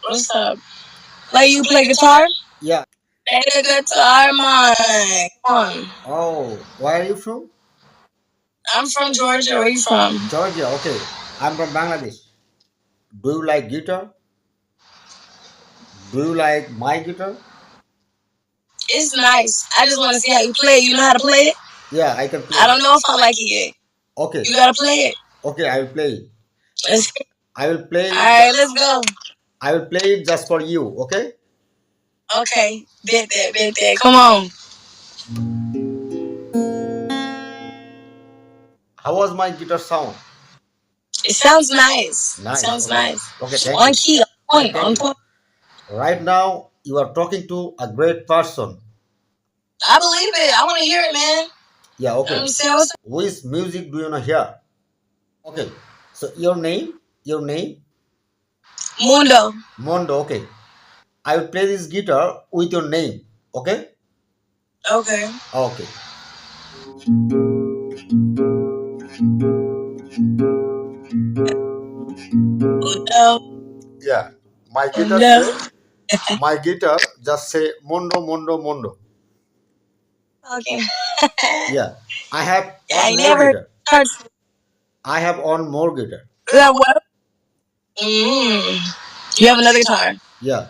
What's up? Like you play guitar? Yeah. Play the guitar, man. Come on. Oh, where are you from? I'm from Georgia. Where you from? Georgia. Okay. I'm from Bangladesh. Do you like guitar? Do you like my guitar? It's nice. I just want to see how you play it. You know how to play it? Yeah, I can play. I don't know if I like it yet. Okay. You gotta play it. Okay, I will play it. Let's, I will play. Alright, let's go. I will play it just for you. Okay. Okay. Bet that. Come on. How was my guitar sound? It sounds nice. Nice. It sounds Okay. nice. Okay. Thank On you. key, on point, on point. Right now, you are talking to a great person. I believe it. I want to hear it, man. Yeah. You Okay. understand what's Which music do you want to hear? Okay. So your name? Your name? Mundo. Mondo. Okay. I will play this guitar with your name. Okay. Okay. Okay. Mundo. Yeah. My guitar Mundo. say. My guitar just say Mondo Mondo Mondo. Okay. Yeah. I have I one more never guitar. heard I have one more guitar. that. What? Mm. You have another guitar. Yeah.